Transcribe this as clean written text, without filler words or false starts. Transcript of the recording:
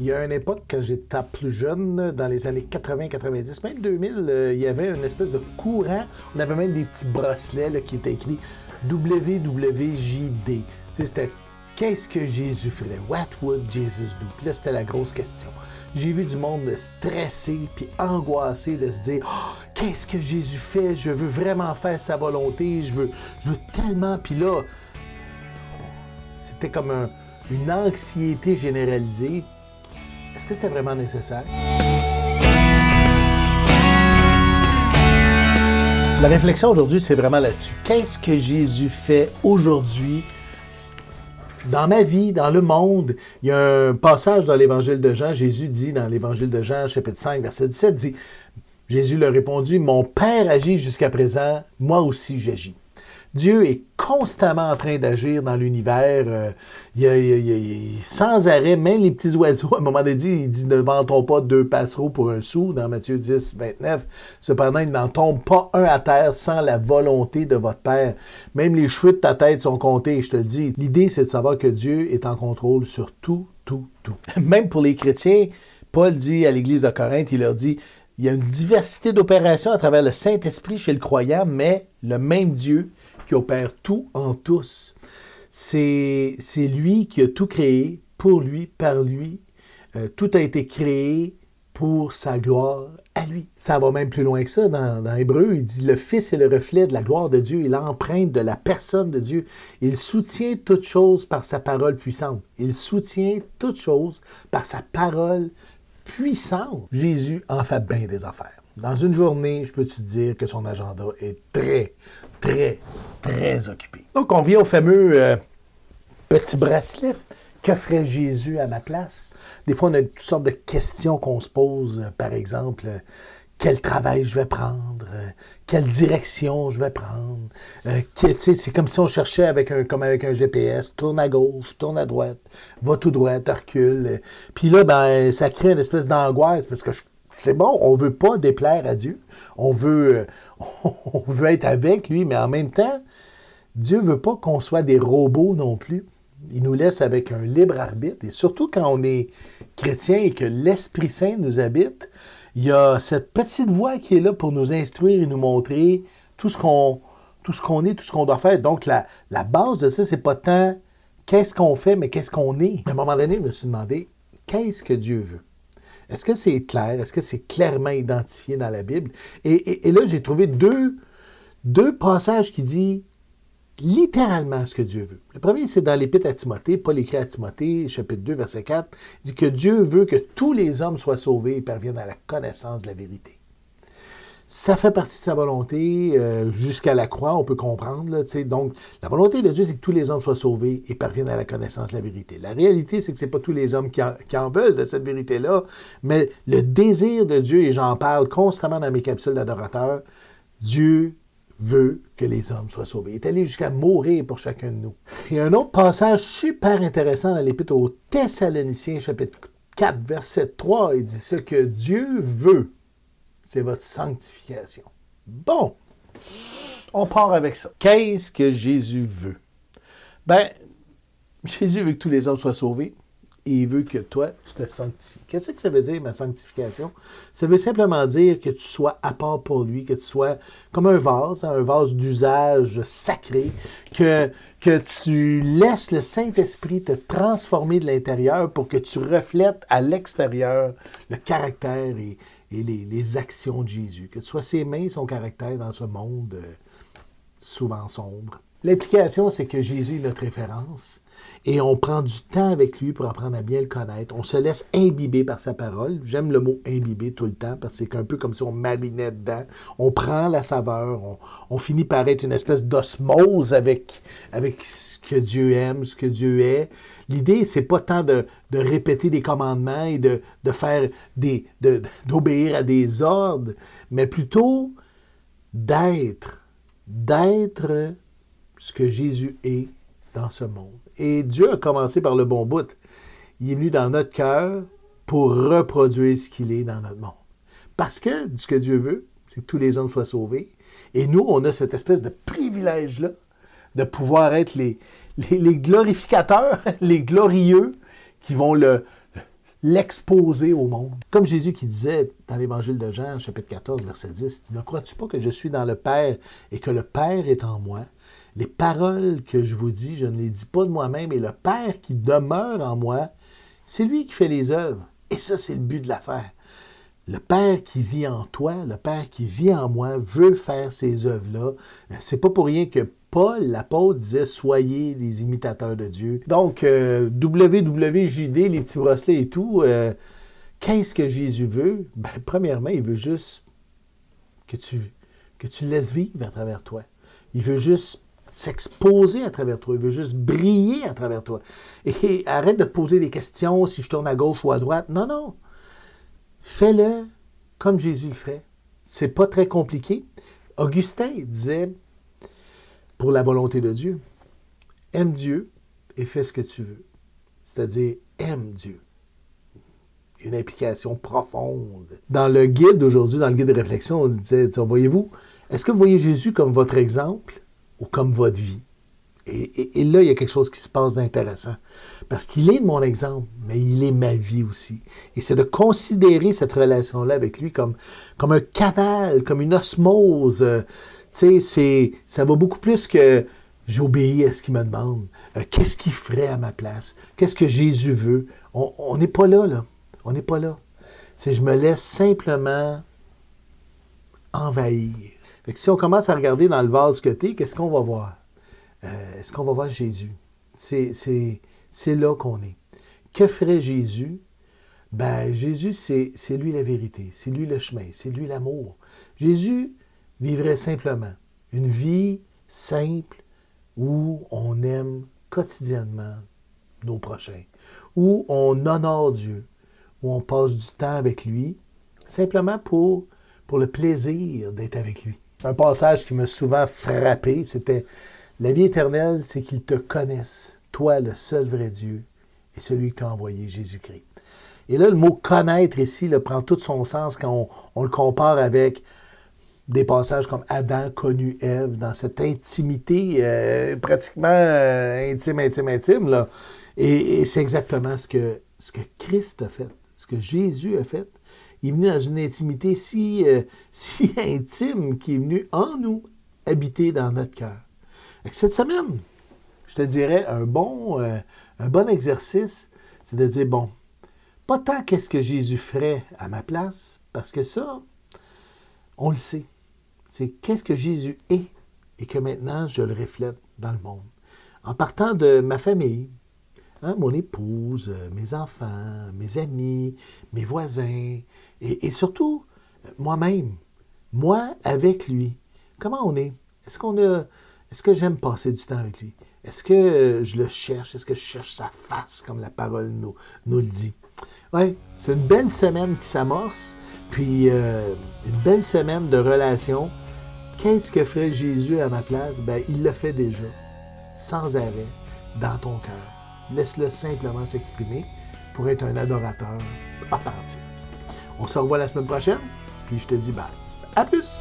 Il y a une époque, quand j'étais plus jeune, dans les années 80, 90, même 2000, il y avait une espèce de courant. On avait même des petits bracelets là, qui étaient écrits WWJD. Tu sais, c'était qu'est-ce que Jésus ferait? What would Jesus do? Puis là, c'était la grosse question. J'ai vu du monde stressé puis angoissé de se dire qu'est-ce que Jésus fait? Je veux vraiment faire sa volonté. Je veux tellement. Puis là, c'était comme une anxiété généralisée. Est-ce que c'était vraiment nécessaire? La réflexion aujourd'hui, c'est vraiment là-dessus. Qu'est-ce que Jésus fait aujourd'hui dans ma vie, dans le monde? Il y a un passage dans l'Évangile de Jean. Jésus dit dans l'Évangile de Jean, chapitre 5, verset 17, dit Jésus leur répondit, « Mon Père agit jusqu'à présent, moi aussi j'agis. » Dieu est constamment en train d'agir dans l'univers. Sans arrêt, même les petits oiseaux, à un moment donné, il dit « Ne vantons pas 2 passereaux pour un sou » dans Matthieu 10, 29. Cependant, il n'en tombe pas un à terre sans la volonté de votre Père. Même les cheveux de ta tête sont comptés, je te le dis. L'idée, c'est de savoir que Dieu est en contrôle sur tout. Même pour les chrétiens, Paul dit à l'Église de Corinthe, il leur dit il y a une diversité d'opérations à travers le Saint-Esprit chez le croyant, mais le même Dieu qui opère tout en tous. C'est lui qui a tout créé, pour lui, par lui. Tout a été créé pour sa gloire à lui. Ça va même plus loin que ça. Dans Hébreu, il dit « Le Fils est le reflet de la gloire de Dieu et l'empreinte de la personne de Dieu. Il soutient toutes choses par sa parole puissante. » Il soutient toutes choses par sa parole puissante. Jésus en fait bien des affaires. Dans une journée, je peux te dire que son agenda est très occupé. Donc, on vient au fameux petit bracelet. Que ferait Jésus à ma place? Des fois, on a toutes sortes de questions qu'on se pose. Par exemple, quel travail je vais prendre? Quelle direction je vais prendre? C'est comme si on cherchait comme avec un GPS. Tourne à gauche, tourne à droite, va tout droit, recule. Puis là, ça crée une espèce d'angoisse parce que c'est bon, on ne veut pas déplaire à Dieu. On veut être avec lui, mais en même temps, Dieu ne veut pas qu'on soit des robots non plus. Il nous laisse avec un libre arbitre. Et surtout quand on est chrétien et que l'Esprit Saint nous habite, il y a cette petite voix qui est là pour nous instruire et nous montrer tout ce qu'on est, tout ce qu'on doit faire. Donc, la base de ça, c'est pas tant qu'est-ce qu'on fait, mais qu'est-ce qu'on est. À un moment donné, je me suis demandé, qu'est-ce que Dieu veut? Est-ce que c'est clair? Est-ce que c'est clairement identifié dans la Bible? Et là, j'ai trouvé deux passages qui disent littéralement ce que Dieu veut. Le premier, c'est dans l'Épître à Timothée, Paul écrit à Timothée, chapitre 2, verset 4, il dit que Dieu veut que tous les hommes soient sauvés et parviennent à la connaissance de la vérité. Ça fait partie de sa volonté, jusqu'à la croix, on peut comprendre. Là, donc, la volonté de Dieu, c'est que tous les hommes soient sauvés et parviennent à la connaissance de la vérité. La réalité, c'est que ce n'est pas tous les hommes qui en veulent de cette vérité-là, mais le désir de Dieu, et j'en parle constamment dans mes capsules d'adorateurs, Dieu veut que les hommes soient sauvés. Il est allé jusqu'à mourir pour chacun de nous. Il y a un autre passage super intéressant dans l'Épître aux Thessaloniciens, chapitre 4, verset 3. Il dit « Ce que Dieu veut, c'est votre sanctification. » Bon, on part avec ça. Qu'est-ce que Jésus veut? Jésus veut que tous les hommes soient sauvés. Et il veut que toi, tu te sanctifies. Qu'est-ce que ça veut dire, ma sanctification? Ça veut simplement dire que tu sois à part pour lui, que tu sois comme un vase d'usage sacré, que tu laisses le Saint-Esprit te transformer de l'intérieur pour que tu reflètes à l'extérieur le caractère et les actions de Jésus. Que tu sois ses mains, son caractère dans ce monde souvent sombre. L'implication, c'est que Jésus est notre référence et on prend du temps avec lui pour apprendre à bien le connaître. On se laisse imbiber par sa parole. J'aime le mot « imbiber » tout le temps parce que c'est un peu comme si on marinait dedans. On prend la saveur, on finit par être une espèce d'osmose avec ce que Dieu aime, ce que Dieu est. L'idée, c'est pas tant de répéter des commandements et de faire d'obéir à des ordres, mais plutôt d'être ce que Jésus est dans ce monde. Et Dieu a commencé par le bon bout. Il est venu dans notre cœur pour reproduire ce qu'il est dans notre monde. Parce que ce que Dieu veut, c'est que tous les hommes soient sauvés. Et nous, on a cette espèce de privilège-là de pouvoir être les glorificateurs, les glorieux qui vont le l'exposer au monde. Comme Jésus qui disait dans l'Évangile de Jean, chapitre 14, verset 10, « Ne crois-tu pas que je suis dans le Père et que le Père est en moi? Les paroles que je vous dis, je ne les dis pas de moi-même, et le Père qui demeure en moi, c'est lui qui fait les œuvres. » Et ça, c'est le but de l'affaire. Le Père qui vit en toi, le Père qui vit en moi, veut faire ces œuvres-là. C'est pas pour rien que Paul, l'apôtre, disait « Soyez des imitateurs de Dieu ». Donc, WWJD, les petits bracelets et tout, qu'est-ce que Jésus veut? Ben, premièrement, il veut juste que tu le laisses vivre à travers toi. Il veut juste s'exposer à travers toi. Il veut juste briller à travers toi. Et arrête de te poser des questions si je tourne à gauche ou à droite. Non, non. Fais-le comme Jésus le ferait. C'est pas très compliqué. Augustin disait, pour la volonté de Dieu, aime Dieu et fais ce que tu veux. C'est-à-dire, aime Dieu. Une implication profonde. Dans le guide d'aujourd'hui, dans le guide de réflexion, on disait, voyez-vous, est-ce que vous voyez Jésus comme votre exemple ou comme votre vie? Et là, il y a quelque chose qui se passe d'intéressant. Parce qu'il est mon exemple, mais il est ma vie aussi. Et c'est de considérer cette relation-là avec lui comme un canal, comme une osmose. Tu sais, ça va beaucoup plus que j'obéis à ce qu'il me demande. Qu'est-ce qu'il ferait à ma place? Qu'est-ce que Jésus veut? On n'est pas là, là. On n'est pas là. Tu sais, je me laisse simplement envahir. Fait que si on commence à regarder dans le vase que t'es, qu'est-ce qu'on va voir? Est-ce qu'on va voir Jésus? C'est là qu'on est. Que ferait Jésus? Ben, Jésus, c'est lui la vérité, c'est lui le chemin, c'est lui l'amour. Jésus vivrait simplement une vie simple où on aime quotidiennement nos prochains, où on honore Dieu, où on passe du temps avec lui, simplement pour le plaisir d'être avec lui. Un passage qui m'a souvent frappé, c'était « La vie éternelle, c'est qu'ils te connaissent, toi, le seul vrai Dieu, et celui que tu as envoyé, Jésus-Christ. » Et là, le mot « connaître » ici là, prend tout son sens quand on le compare avec des passages comme Adam connu Ève, dans cette intimité pratiquement intime. Là. Et c'est exactement ce que Christ a fait, ce que Jésus a fait. Il est venu dans une intimité si intime qu'il est venu en nous habiter dans notre cœur. Cette semaine, je te dirais, un bon exercice, c'est de dire, bon, pas tant qu'est-ce que Jésus ferait à ma place, parce que ça, on le sait. C'est qu'est-ce que Jésus est et que maintenant, je le reflète dans le monde. En partant de ma famille, mon épouse, mes enfants, mes amis, mes voisins, et surtout, moi-même, moi avec lui. Comment on est? Est-ce que j'aime passer du temps avec lui? Est-ce que je le cherche? Est-ce que je cherche sa face, comme la parole nous le dit? Oui, c'est une belle semaine qui s'amorce, puis une belle semaine de relations. Qu'est-ce que ferait Jésus à ma place? Ben, il le fait déjà, sans arrêt, dans ton cœur. Laisse-le simplement s'exprimer pour être un adorateur authentique. On se revoit la semaine prochaine, puis je te dis bye. À plus!